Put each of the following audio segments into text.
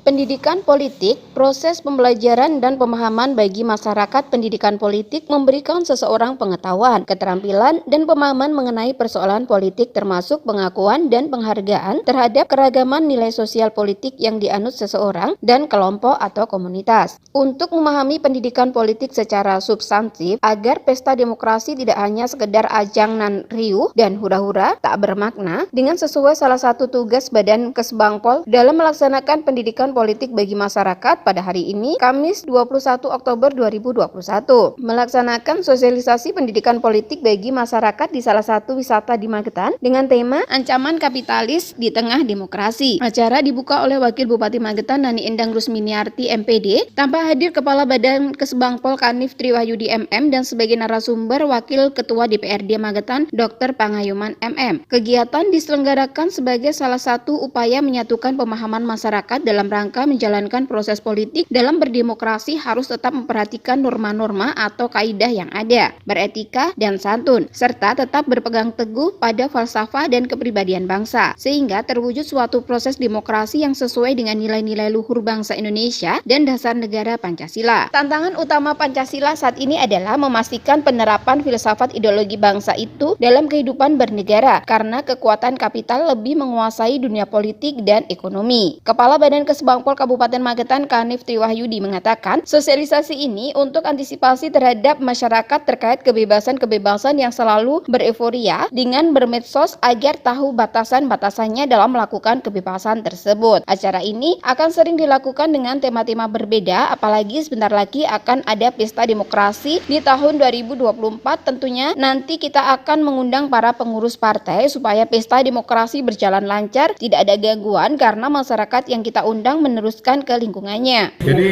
Pendidikan politik, proses pembelajaran dan pemahaman bagi masyarakat. Pendidikan politik memberikan seseorang pengetahuan, keterampilan, dan pemahaman mengenai persoalan politik termasuk pengakuan dan penghargaan terhadap keragaman nilai sosial politik yang dianut seseorang dan kelompok atau komunitas. Untuk memahami pendidikan politik secara substantif, agar pesta demokrasi tidak hanya sekedar ajang nan riuh dan hura-hura tak bermakna, dengan sesuai salah satu tugas Badan Kesbangpol dalam melaksanakan pendidikan politik bagi masyarakat pada hari ini, Kamis 21 Oktober 2021, melaksanakan sosialisasi pendidikan politik bagi masyarakat di salah satu wisata di Magetan dengan tema Ancaman Kapitalis di Tengah Demokrasi. Acara dibuka oleh Wakil Bupati Magetan Nani Endang Rusminiarti MPD, tanpa hadir Kepala Badan Kesbangpol Kanif Triwahyudi MM dan sebagai narasumber Wakil Ketua DPRD Magetan Dr. Pangayuman MM. Kegiatan diselenggarakan sebagai salah satu upaya menyatukan pemahaman masyarakat dalam rangka menjalankan proses politik. Dalam berdemokrasi harus tetap memperhatikan norma-norma atau kaidah yang ada, beretika dan santun, serta tetap berpegang teguh pada falsafah dan kepribadian bangsa, sehingga terwujud suatu proses demokrasi yang sesuai dengan nilai-nilai luhur bangsa Indonesia dan dasar negara Pancasila. Tantangan utama Pancasila saat ini adalah memastikan penerapan filsafat ideologi bangsa itu dalam kehidupan bernegara, karena kekuatan kapital lebih menguasai dunia politik dan ekonomi. Kepala Badan Kesbangpol Kabupaten Magetan Kanif Triwahyudi mengatakan, sosialisasi ini untuk antisipasi terhadap masyarakat terkait kebebasan-kebebasan yang selalu bereforia dengan bermedsos agar tahu batasan-batasannya dalam melakukan kebebasan tersebut. Acara ini akan sering dilakukan dengan tema-tema berbeda, apalagi sebentar lagi akan ada pesta demokrasi di tahun 2024. Tentunya nanti kita akan mengundang para pengurus partai supaya pesta demokrasi berjalan lancar, tidak ada gangguan karena masyarakat yang kita undang meneruskan ke lingkungannya. Jadi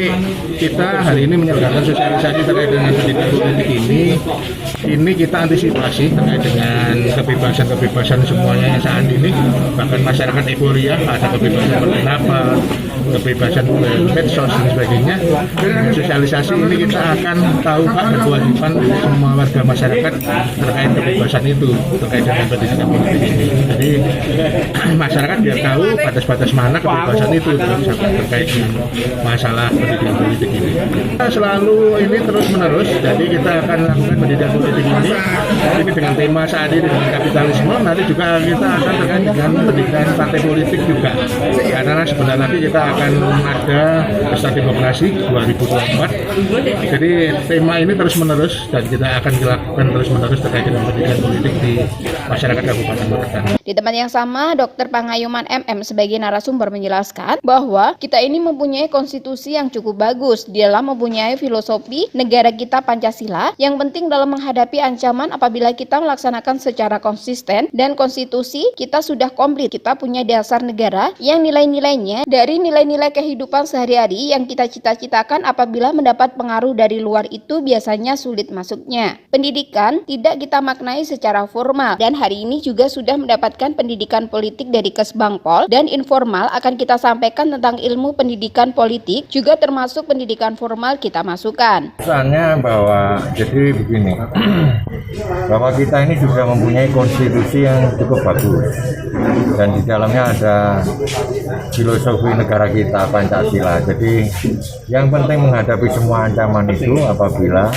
kita hari ini menyelenggarakan sosialisasi terkait dengan pendidikan politik ini kita antisipasi terkait dengan kebebasan semuanya yang saat ini, bahkan masyarakat euforia ada kebebasan berpendapat, kebebasan medsos dan sebagainya. Dengan sosialisasi ini kita akan tahu hak dan kewajiban semua warga masyarakat terkait kebebasan itu, terkait dengan pendidikan politik ini. Jadi masyarakat biar tahu batas-batas mana kebebasan itu terkait dengan masalah pendidikan politik ini. Kita selalu ini terus menerus, jadi kita akan lakukan pendidikan politik ini dengan tema saat ini dengan kapitalisme. Nanti juga kita akan terkait dengan pendidikan partai politik juga, karena sebentar lagi kita akan ada pesta demokrasi 2024. Jadi tema ini terus menerus dan kita akan dilakukan terus menerus terkait dengan pendidikan politik di masyarakat Kabupaten Magetan. Di tempat yang sama, Dr. Pangayuman MM sebagai narasumber menjelaskan bahwa kita ini mempunyai konstitusi yang cukup bagus di dalam mempunyai filosofi negara kita Pancasila yang penting dalam menghadapi ancaman apabila kita melaksanakan secara konsisten, dan konstitusi kita sudah komplit. Kita punya dasar negara yang nilai-nilainya dari nilai-nilai kehidupan sehari-hari yang kita cita-citakan. Apabila mendapat pengaruh dari luar itu biasanya sulit masuknya. Pendidikan tidak kita maknai secara formal, dan hari ini juga sudah mendapatkan pendidikan politik dari Kesbangpol, dan informal akan kita sampaikan tentang ilmu pendidikan politik juga termasuk pendidikan formal kita masukkan. Misalnya bahwa jadi begini, bahwa kita ini juga mempunyai konstitusi yang cukup bagus dan di dalamnya ada filosofi negara kita Pancasila. Jadi yang penting menghadapi semua ancaman itu apabila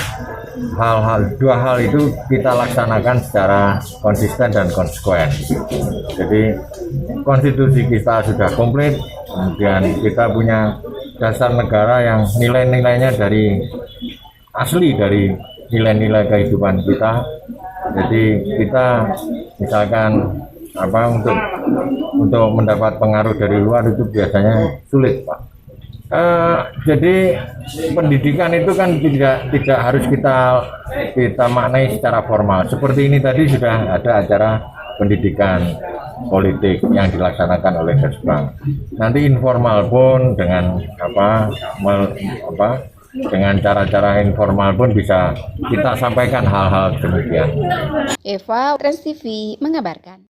dua hal itu kita laksanakan secara konsisten dan konsekuen. Jadi konstitusi kita sudah komplit, kemudian kita punya dasar negara yang nilai-nilainya dari asli dari nilai-nilai kehidupan kita. Jadi kita misalkan untuk mendapat pengaruh dari luar itu biasanya sulit, Pak. Jadi pendidikan itu kan tidak harus kita maknai secara formal. Seperti ini tadi sudah ada acara pendidikan politik yang dilaksanakan oleh Kesbang. Nanti informal pun dengan dengan cara-cara informal pun bisa kita sampaikan hal-hal demikian. Eva, Trans TV mengabarkan.